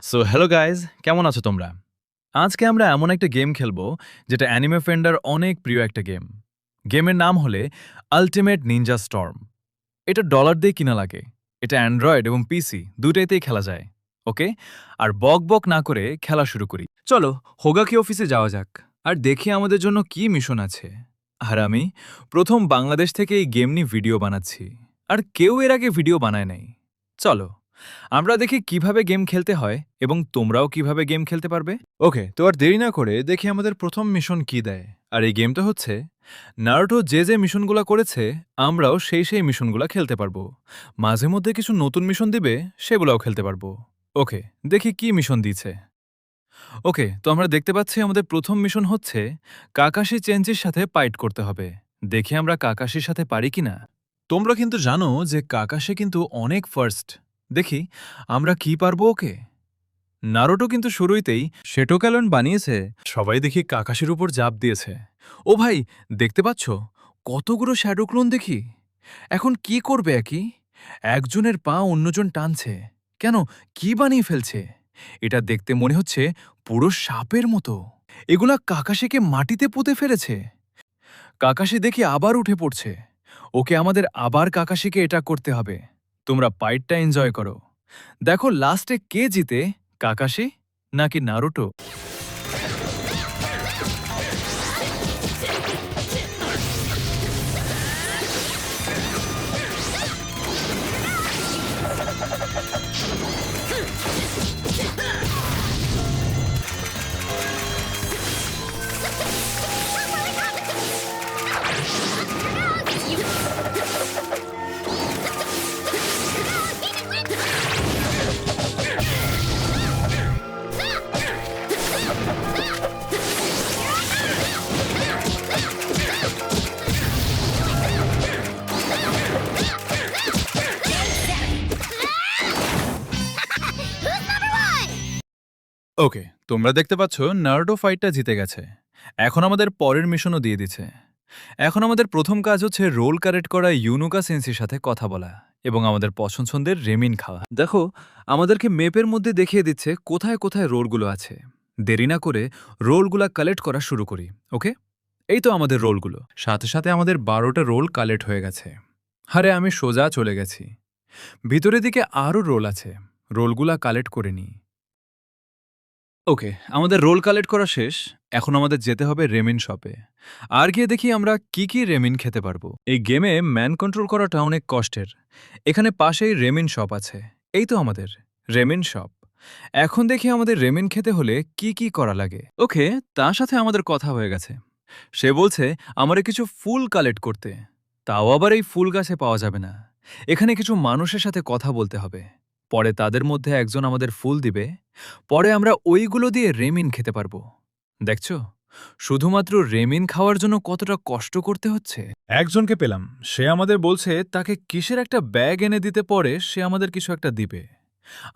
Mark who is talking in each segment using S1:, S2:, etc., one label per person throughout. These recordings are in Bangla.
S1: সো হ্যালো গাইজ, কেমন আছো তোমরা? আজকে আমরা এমন একটা গেম খেলবো যেটা অ্যানিমে ফ্রেন্ডার অনেক প্রিয় একটা গেম। গেমের নাম হলে আল্টিমেট নিনজা স্টর্ম। এটা ডলার দিয়ে কিনা লাগে। এটা অ্যান্ড্রয়েড এবং পিসি দুইটাইতেই খেলা যায়। ওকে, আর বক বক না করে খেলা শুরু করি। চলো হোগাকি অফিসে যাওয়া যাক আর দেখি আমাদের জন্য কি মিশন আছে। আর আমি প্রথম বাংলাদেশ থেকে এই গেম নিয়ে ভিডিও বানাচ্ছি, আর কেউ এর আগে ভিডিও বানায় নাই। চলো আমরা দেখি কিভাবে গেম খেলতে হয় এবং তোমরাও কিভাবে গেম খেলতে পারবে। ওকে, তো আর দেরি না করে দেখি আমাদের প্রথম মিশন কি দেয়। আর এই গেমটা হচ্ছে নারুটো যে মিশনগুলো করেছে আমরাও সেই মিশনগুলো খেলতে পারবো। মাঝে মধ্যে কিছু নতুন মিশন দিবে, সেগুলোও খেলতে পারবো। ওকে, দেখি কি মিশন দিয়েছে। ওকে, তো আমরা দেখতে পাচ্ছি আমাদের প্রথম মিশন হচ্ছে কাকাশি চেঞ্জির সাথে ফাইট করতে হবে। দেখি আমরা কাকাশির সাথে পারি কিনা। তোমরা কিন্তু জানো যে কাকাশি কিন্তু অনেক ফার্স্ট। দেখি আমরা কি পারবো ওকে। নারুটো কিন্তু শুরুতেই শেটোক্যালন বানিয়েছে। সবাই দেখি কাকাশির উপর জাপ দিয়েছে। ও ভাই, দেখতে পাচ্ছ কতগুলো শ্যাডো ক্লোন দেখি। এখন কি করবে একই? একজনের পা অন্যজন টানছে। কেন, কি বানিয়ে ফেলছে? এটা দেখতে মনে হচ্ছে পুরো সাপের মতো। এগুলা কাকাশিকে মাটিতে পুঁতে ফেলেছে। কাকাশি দেখি আবার উঠে পড়ছে। ওকে, আমাদের আবার কাকাশিকে এটা করতে হবে। তোমরা ফাইটটা এনজয় করো। দেখো লাস্টে কে জিতে, কাকাশি নাকি নারুটো। ওকে, তোমরা দেখতে পাচ্ছ নারুটো ফাইটটা জিতে গেছে। এখন আমাদের পরের মিশনও দিয়ে দিচ্ছে। এখন আমাদের প্রথম কাজ হচ্ছে রোল কারেক্ট করা ইউনুকা সেন্সির সাথে কথা বলা এবং আমাদের পছন্দের রেমিন খাওয়া। দেখো, আমাদেরকে মেপের মধ্যে দেখিয়ে দিচ্ছে কোথায় কোথায় রোলগুলো আছে। দেরি না করে রোলগুলা কালেক্ট করা শুরু করি। ওকে, এই তো আমাদের রোলগুলো। সাথে সাথে আমাদের 12টা রোল কালেক্ট হয়ে গেছে। আরে আমি সোজা চলে গেছি। ভিতরের দিকে আরও রোল আছে, রোলগুলা কালেক্ট করে নিই। ওকে, আমাদের রোল কালেক্ট করা শেষ। এখন আমাদের যেতে হবে রেমিন শপে। আর গিয়ে দেখি আমরা কি কি রেমিন খেতে পারবো। এই গেমে ম্যান কন্ট্রোল করাটা অনেক কষ্টের। এখানে পাশেই রেমিন শপ আছে। এই তো আমাদের রেমিন শপ। এখন দেখি আমাদের রেমিন খেতে হলে কি কি করা লাগে। ওকে, তার সাথে আমাদের কথা হয়ে গেছে। সে বলছে আমারে কিছু ফুল কালেক্ট করতে। তাও আবার এই ফুল গাছে পাওয়া যাবে না। এখানে কিছু মানুষের সাথে কথা বলতে হবে। পরে তাদের মধ্যে একজন আমাদের ফুল দিবে। পরে আমরা ওইগুলো দিয়ে রেমিন খেতে পারবো। দেখছো, শুধুমাত্র রেমিন খাওয়ার জন্য কতটা কষ্ট করতে হচ্ছে। একজনকে পেলাম, সে আমাদের বলছে তাকে কিসের একটা ব্যাগ এনে দিতে, পরে সে আমাদের কিছু একটা দিবে।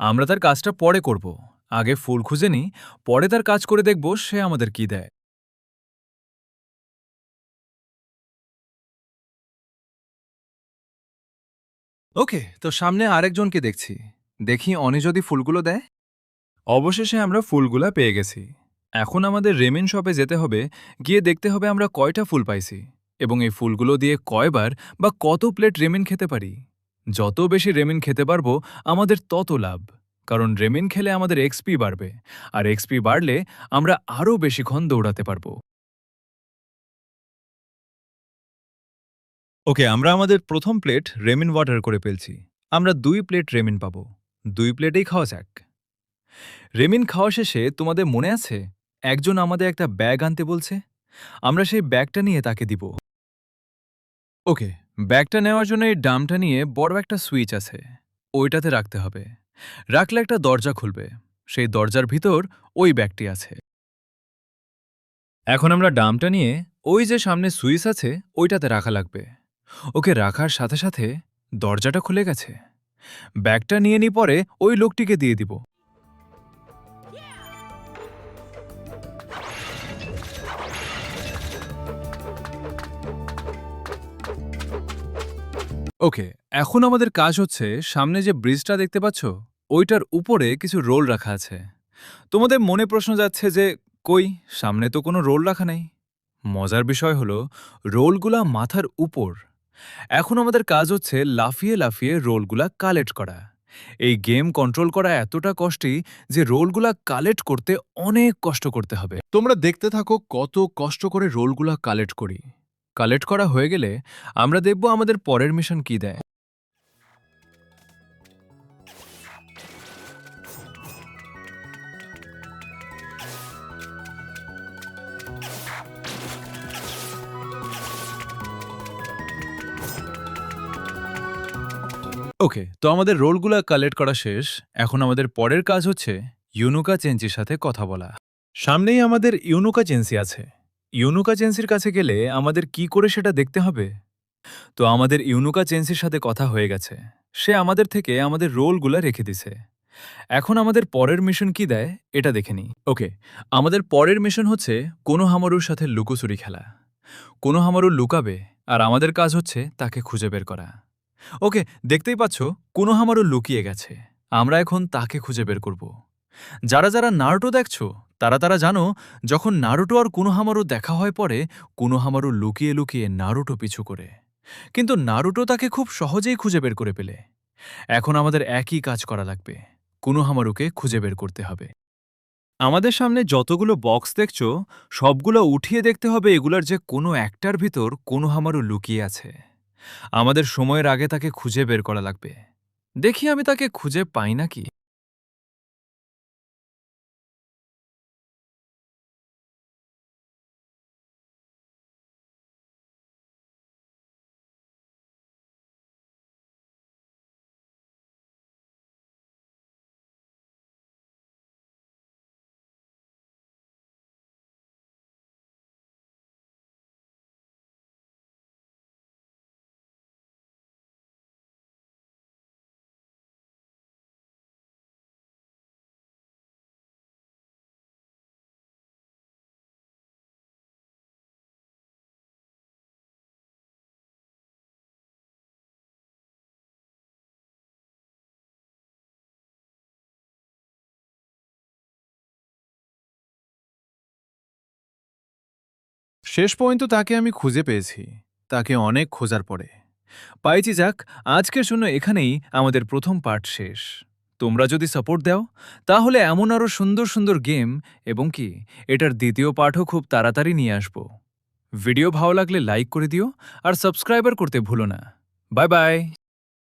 S1: আমরা তার কাজটা পরে করব। আগে ফুল খুঁজে নিই, পরে তার কাজ করে দেখব সে আমাদের কি দেয়। ওকে, তো সামনে আরেকজনকে দেখছি। দেখি অনি যদি ফুলগুলো দেয়। অবশেষে আমরা ফুলগুলা পেয়ে গেছি। এখন আমাদের রেমিন শপে যেতে হবে, গিয়ে দেখতে হবে আমরা কয়টা ফুল পাইছি এবং এই ফুলগুলো দিয়ে কয়বার বা কত প্লেট রেমিন খেতে পারি। যত বেশি রেমিন খেতে পারবো আমাদের তত লাভ, কারণ রেমিন খেলে আমাদের এক্সপি বাড়বে, আর এক্সপি বাড়লে আমরা আরও বেশিক্ষণ দৌড়াতে পারবো। ওকে, আমরা আমাদের প্রথম প্লেট রেমিন ওয়াটার করে ফেলছি। আমরা 2 প্লেট রেমিন পাবো। 2 প্লেটেই খাওয়া যাক। রেমিন খাওয়া শেষে তোমাদের মনে আছে একজন আমাদের একটা ব্যাগ আনতে বলছে? আমরা সেই ব্যাগটা নিয়ে তাকে দিব। ওকে, ব্যাগটা নেওয়ার জন্য এই ডামটা নিয়ে বড় একটা সুইচ আছে, ওইটাতে রাখতে হবে। রাখলে একটা দরজা খুলবে। সেই দরজার ভিতর ওই ব্যাগটি আছে। এখন আমরা ডামটা নিয়ে ওই যে সামনে সুইচ আছে ওইটাতে রাখা লাগবে। ওকে, রাখার সাথে সাথে দরজাটা খুলে গেছে। ব্যাগটা নিয়ে নি, পরে ওই লোকটিকে দিয়ে দিব। ওকে, এখন আমাদের কাজ হচ্ছে সামনে যে ব্রিজটা দেখতে পাচ্ছ ওইটার উপরে কিছু রোল রাখা আছে। তোমাদের মনে প্রশ্ন যাচ্ছে যে কই, সামনে তো কোনো রোল রাখা নেই। মজার বিষয় হলো রোলগুলা মাথার উপর। এখন আমাদের কাজ হচ্ছে লাফিয়ে লাফিয়ে রোলগুলা কালেক্ট করা। এই গেম কন্ট্রোল করা এতটা কষ্টি যে রোলগুলা কালেক্ট করতে অনেক কষ্ট করতে হবে। তোমরা দেখতে থাকো কত কষ্ট করে রোলগুলা কালেক্ট করি। কালেক্ট করা হয়ে গেলে আমরা দেখব আমাদের পরের মিশন কি দেয়। ওকে, তো আমাদের রোলগুলা কালেক্ট করা শেষ। এখন আমাদের পরের কাজ হচ্ছে ইউনুকা চেঞ্চির সাথে কথা বলা। সামনেই আমাদের ইউনুকা চেঞ্চি আছে। ইউনুকা চেঞ্চির কাছে গেলে আমাদের কি করে সেটা দেখতে হবে। তো আমাদের ইউনুকা চেঞ্চির সাথে কথা হয়ে গেছে। সে আমাদের থেকে আমাদের রোলগুলা রেখে দিছে। এখন আমাদের পরের মিশন কি দেয় এটা দেখে নিই। ওকে, আমাদের পরের মিশন হচ্ছে কোনোহামারুর সাথে লুকোচুরি খেলা। কোনোহামারু লুকাবে আর আমাদের কাজ হচ্ছে তাকে খুঁজে বের করা। ওকে, দেখতেই পাচ্ছ কোনোহামারু লুকিয়ে গেছে। আমরা এখন তাকে খুঁজে বের করব। যারা যারা নারুটো দেখছো তারা তারা জানো, যখন নারুটো আর কোনোহামারু দেখা হয় পরে কোনোহামারু লুকিয়ে লুকিয়ে নারুটো পিছু করে, কিন্তু নারুটো তাকে খুব সহজেই খুঁজে বের করে পেলে। এখন আমাদের একই কাজ করা লাগবে, কোনোহামারুকে খুঁজে বের করতে হবে। আমাদের সামনে যতগুলো বক্স দেখছো সবগুলো উঠিয়ে দেখতে হবে এগুলার যে কোনো একটার ভিতর কোনোহামারু লুকিয়ে আছে। আমাদের সময়ের আগে তাকে খুঁজে বের করা লাগবে। দেখি আমি তাকে খুঁজে পাই নাকি। শেষ পর্যন্ত তাকে আমি খুঁজে পেয়েছি, তাকে অনেক খোঁজার পরে পাইছি। যাক, আজকের জন্য এখানেই আমাদের প্রথম পার্ট শেষ। তোমরা যদি সাপোর্ট দাও তাহলে এমন আরও সুন্দর সুন্দর গেম এবং কি এটার দ্বিতীয় পার্টও খুব তাড়াতাড়ি নিয়ে আসব। ভিডিও ভালো লাগলে লাইক করে দিও আর সাবস্ক্রাইবার করতে ভুলো না। Bye bye.